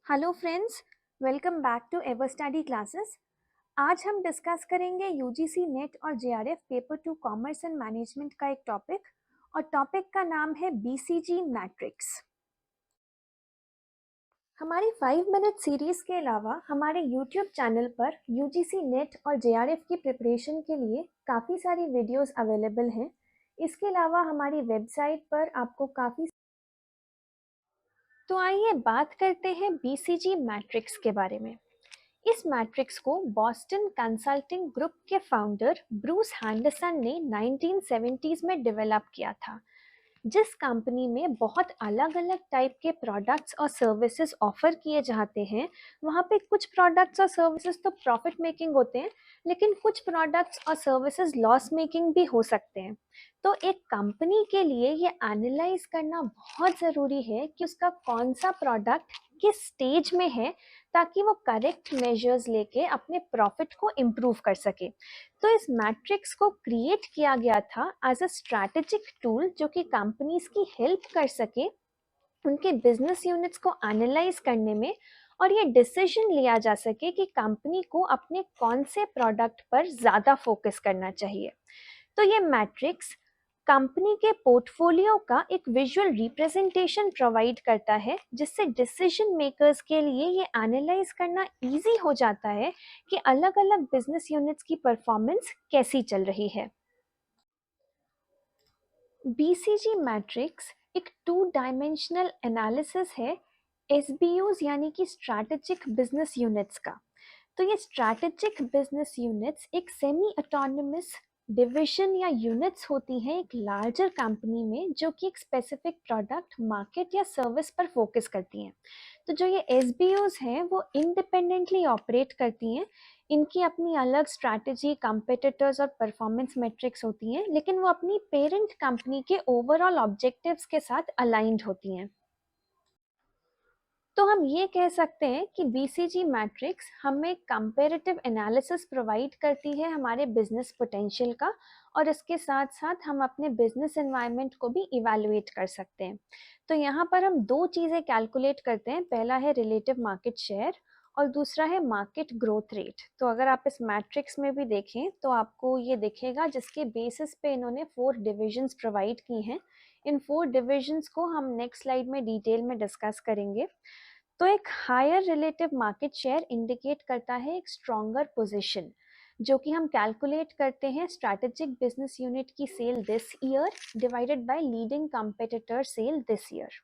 Hello friends, welcome back to ever study classes. आज हम discuss करेंगे यूजीसी नेट और JRF paper 2 commerce and management का एक टॉपिक, और टॉपिक का नाम है बीसीजी मैट्रिक्स। हमारी 5 मिनट सीरीज के अलावा हमारे यूट्यूब चैनल पर यूजीसी नेट और जेआरएफ की प्रिपरेशन के लिए काफ़ी सारी वीडियोस अवेलेबल हैं। इसके अलावा हमारी वेबसाइट पर आपको काफ़ी, तो आइए बात करते हैं बीसीजी मैट्रिक्स के बारे में। इस मैट्रिक्स को बॉस्टन कंसल्टिंग ग्रुप के फाउंडर ब्रूस हैंडरसन ने 1970s में डेवलप किया था। जिस कंपनी में बहुत अलग अलग टाइप के प्रोडक्ट्स और सर्विसेज ऑफर किए जाते हैं, वहाँ पे कुछ प्रोडक्ट्स और सर्विसेज तो प्रॉफिट मेकिंग होते हैं, लेकिन कुछ प्रोडक्ट्स और सर्विसेज लॉस मेकिंग भी हो सकते हैं। तो एक कंपनी के लिए ये एनालाइज करना बहुत ज़रूरी है कि उसका कौन सा प्रोडक्ट किस स्टेज में है, ताकि वो करेक्ट मेजर्स लेके अपने प्रॉफिट को इम्प्रूव कर सके। तो इस मैट्रिक्स को क्रिएट किया गया था एज अ स्ट्रैटेजिक टूल, जो कि कंपनीज की हेल्प कर सके उनके बिजनेस यूनिट्स को एनालाइज करने में, और ये डिसीजन लिया जा सके कि कंपनी को अपने कौन से प्रोडक्ट पर ज़्यादा फोकस करना चाहिए। तो ये मैट्रिक्स कंपनी के पोर्टफोलियो का एक विजुअल रिप्रेजेंटेशन प्रोवाइड करता है, जिससे डिसीजन मेकर्स के लिए ये एनालाइज करना इजी हो जाता है कि अलग अलग बिजनेस यूनिट्स की परफॉर्मेंस कैसी चल रही है। बीसीजी मैट्रिक्स एक 2 डायमेंशनल एनालिसिस है एसबीयूज यानी कि स्ट्रैटेजिक बिजनेस यूनिट्स का। तो ये स्ट्रैटेजिक बिजनेस यूनिट्स एक सेमी ऑटोनमस डिवीजन या यूनिट्स होती हैं एक लार्जर कंपनी में, जो कि एक स्पेसिफिक प्रोडक्ट, मार्केट या सर्विस पर फोकस करती हैं। तो जो ये एसबीओज हैं वो इंडिपेंडेंटली ऑपरेट करती हैं। इनकी अपनी अलग स्ट्रैटेजी, कंपेटिटर्स और परफॉर्मेंस मेट्रिक्स होती हैं, लेकिन वो अपनी पेरेंट कंपनी के ओवरऑल ऑब्जेक्टिव्स के साथ अलाइंड होती हैं। तो हम ये कह सकते हैं कि बीसीजी मैट्रिक्स हमें कंपैरेटिव एनालिसिस प्रोवाइड करती है हमारे बिजनेस पोटेंशियल का, और इसके साथ साथ हम अपने बिजनेस एनवायरनमेंट को भी इवैल्यूएट कर सकते हैं। तो यहाँ पर हम दो चीज़ें कैलकुलेट करते हैं, पहला है रिलेटिव मार्केट शेयर और दूसरा है मार्केट ग्रोथ रेट। तो अगर आप इस मैट्रिक्स में भी देखें तो आपको ये दिखेगा, जिसके बेसिस पे इन्होंने 4 डिविजन्स प्रोवाइड की हैं। इन 4 डिविजन्स को हम नेक्स्ट स्लाइड में डिटेल में डिस्कस करेंगे। तो एक higher relative market share indicate करता है एक स्ट्रॉन्गर पोजीशन, जो कि हम कैलकुलेट करते हैं स्ट्रैटेजिक बिजनेस यूनिट की sale this year divided by leading competitor sale this year.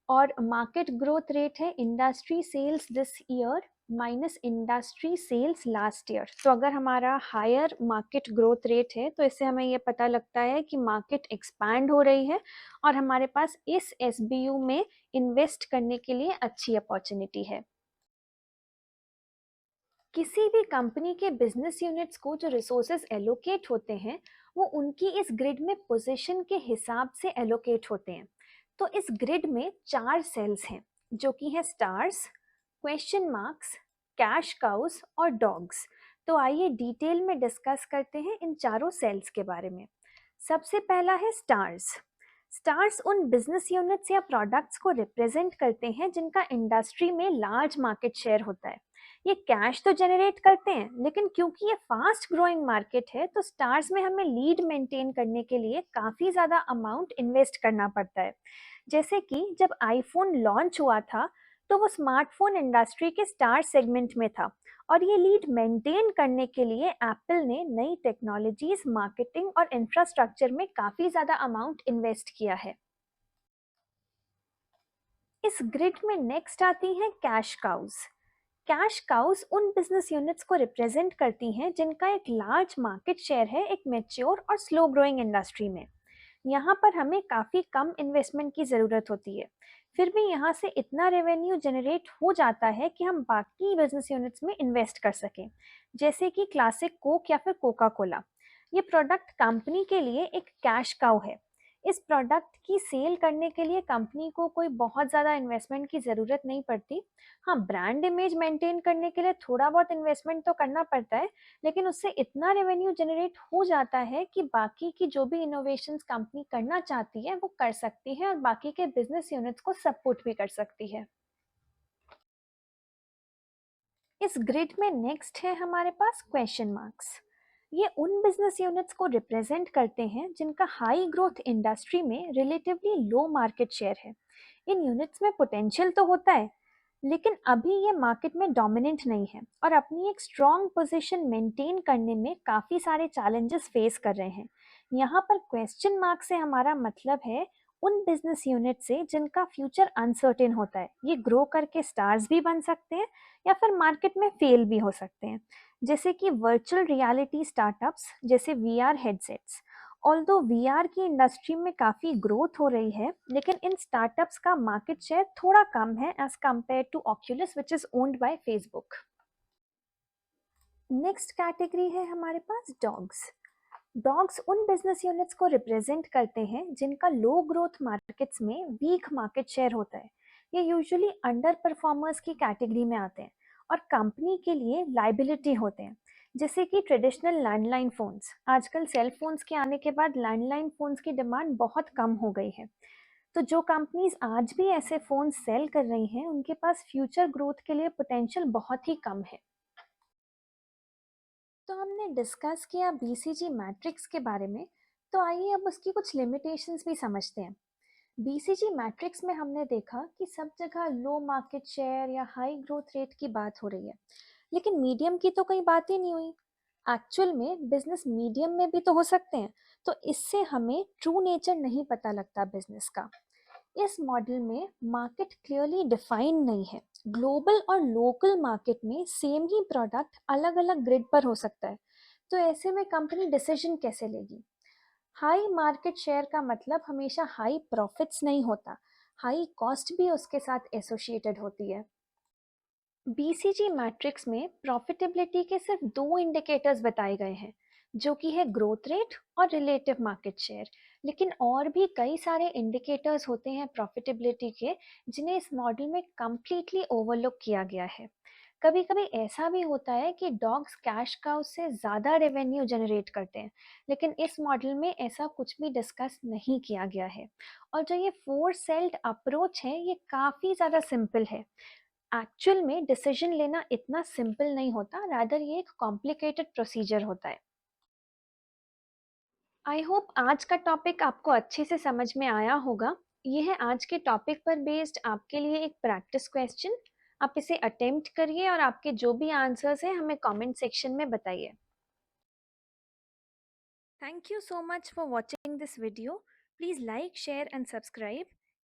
और मार्केट ग्रोथ रेट है industry sales this year minus industry sales last year. तो अगर हमारा हायर मार्केट ग्रोथ रेट है तो इससे हमें ये पता लगता है कि मार्केट एक्सपैंड हो रही है और हमारे पास इस एसबीयू में इन्वेस्ट करने के लिए अच्छी अपॉर्चुनिटी है। किसी भी कंपनी के बिजनेस यूनिट्स को जो रिसोर्सेज एलोकेट होते हैं, वो उनकी इस ग्रिड में पोजीशन के हिसाब से एलोकेट होते हैं। तो इस ग्रिड में 4 सेल्स हैं, जो कि हैं stars, question marks, cash cows और डॉग्स। तो आइए डिटेल में डिस्कस करते हैं इन चारों सेल्स के बारे में। सबसे पहला है स्टार्स। स्टार्स उन बिजनेस यूनिट्स या प्रोडक्ट्स को रिप्रेजेंट करते हैं जिनका इंडस्ट्री में लार्ज मार्केट शेयर होता है। ये कैश तो जनरेट करते हैं, लेकिन क्योंकि ये फास्ट ग्रोइंग मार्केट है तो स्टार्स में हमें लीड मेंटेन करने के लिए काफ़ी ज़्यादा अमाउंट इन्वेस्ट करना पड़ता है। जैसे कि जब आईफोन लॉन्च हुआ था तो वो स्मार्टफोन इंडस्ट्री के स्टार सेगमेंट में था, और ये लीड मेंटेन करने के लिए एप्पल ने नई टेक्नोलॉजीज, मार्केटिंग और इंफ्रास्ट्रक्चर में काफ़ी ज़्यादा अमाउंट इन्वेस्ट किया है। इस ग्रिड में नेक्स्ट आती हैं कैश काउज। कैश काउज उन बिजनेस यूनिट्स को रिप्रेजेंट करती हैं जिनका एक लार्ज मार्केट शेयर है एक मैच्योर और स्लो ग्रोइंग इंडस्ट्री में। यहाँ पर हमें काफ़ी कम इन्वेस्टमेंट की ज़रूरत होती है, फिर भी यहाँ से इतना रेवेन्यू जनरेट हो जाता है कि हम बाकी बिजनेस यूनिट्स में इन्वेस्ट कर सकें, जैसे कि क्लासिक कोक या फिर कोका कोला। ये प्रोडक्ट कंपनी के लिए एक कैश काउ है। इस प्रोडक्ट की सेल करने के लिए कंपनी को कोई बहुत ज़्यादा इन्वेस्टमेंट की ज़रूरत नहीं पड़ती। हाँ, ब्रांड इमेज मेंटेन करने के लिए थोड़ा बहुत इन्वेस्टमेंट तो करना पड़ता है, लेकिन उससे इतना रेवेन्यू जनरेट हो जाता है कि बाकी की जो भी इनोवेशंस कंपनी करना चाहती है वो कर सकती है और बाकी के बिजनेस यूनिट्स को सपोर्ट भी कर सकती है। इस ग्रिड में नेक्स्ट है हमारे पास क्वेश्चन मार्क्स। ये उन बिजनेस यूनिट्स को रिप्रेजेंट करते हैं जिनका हाई ग्रोथ इंडस्ट्री में रिलेटिवली लो मार्केट शेयर है। इन यूनिट्स में पोटेंशियल तो होता है, लेकिन अभी ये मार्केट में डोमिनेंट नहीं है और अपनी एक स्ट्रॉन्ग पोजीशन मेंटेन करने में काफ़ी सारे चैलेंजेस फेस कर रहे हैं। यहाँ पर क्वेश्चन मार्क से हमारा मतलब है उन बिजनेस यूनिट से जिनका फ्यूचर अनसर्टेन होता है। ये ग्रो करके स्टार्स भी बन सकते हैं या फिर मार्केट में फेल भी हो सकते हैं, जैसे कि वर्चुअल रियलिटी स्टार्टअप्स जैसे वीआर हेडसेट्स। ऑल्दो वीआर की इंडस्ट्री में काफ़ी ग्रोथ हो रही है, लेकिन इन स्टार्टअप्स का मार्केट शेयर थोड़ा कम है as compared to Oculus which is owned by Facebook. Next category है हमारे पास डॉग्स। डॉग्स उन बिजनेस यूनिट्स को रिप्रेजेंट करते हैं जिनका लो ग्रोथ मार्केट्स में वीक मार्केट शेयर होता है। ये यूजुअली अंडर परफॉर्मर्स की कैटेगरी में आते हैं और कंपनी के लिए लाइबिलिटी होते हैं, जैसे कि ट्रेडिशनल लैंडलाइन फ़ोन्स। आजकल सेल फोन्स के आने के बाद लैंडलाइन फ़ोन्स की डिमांड बहुत कम हो गई है। तो जो कंपनीज आज भी ऐसे फ़ोन सेल कर रही हैं उनके पास फ्यूचर ग्रोथ के लिए पोटेंशियल बहुत ही कम है। तो हमने डिस्कस किया बीसीजी मैट्रिक्स के बारे में, तो आइए अब उसकी कुछ लिमिटेशंस भी समझते हैं। बीसीजी मैट्रिक्स में हमने देखा कि सब जगह लो मार्केट शेयर या हाई ग्रोथ रेट की बात हो रही है, लेकिन मीडियम की तो कोई बात ही नहीं हुई। एक्चुअल में बिजनेस मीडियम में भी तो हो सकते हैं, तो इससे हमें ट्रू नेचर नहीं पता लगता बिजनेस का। इस मॉडल में मार्केट क्लियरली डिफाइन नहीं है। ग्लोबल और लोकल मार्केट में सेम ही प्रोडक्ट अलग अलग ग्रिड पर हो सकता है, तो ऐसे में कंपनी डिसीजन कैसे लेगी? हाई मार्केट शेयर का मतलब हमेशा हाई प्रॉफिट्स नहीं होता, हाई कॉस्ट भी उसके साथ एसोसिएटेड होती है। बीसीजी मैट्रिक्स में प्रॉफिटेबिलिटी के सिर्फ दो इंडिकेटर्स बताए गए हैं, जो कि है ग्रोथ रेट और रिलेटिव मार्केट शेयर। लेकिन और भी कई सारे इंडिकेटर्स होते हैं प्रॉफिटेबिलिटी के, जिन्हें इस मॉडल में कम्प्लीटली ओवरलुक किया गया है। कभी कभी ऐसा भी होता है कि डॉग्स कैश काउ से ज़्यादा रेवेन्यू जनरेट करते हैं, लेकिन इस मॉडल में ऐसा कुछ भी डिस्कस नहीं किया गया है। और जो ये फोर सेल्ड अप्रोच है ये काफ़ी ज़्यादा सिंपल है। एक्चुअल में डिसीजन लेना इतना सिंपल नहीं होता, रादर ये एक कॉम्प्लिकेटेड प्रोसीजर होता है। आई होप आज का टॉपिक आपको अच्छे से समझ में आया होगा। ये है आज के टॉपिक पर बेस्ड आपके लिए एक प्रैक्टिस क्वेश्चन। आप इसे अटेम्प्ट करिए और आपके जो भी आंसर्स हैं हमें कमेंट सेक्शन में बताइए। Thank you so much for watching this video. Please like, share and subscribe.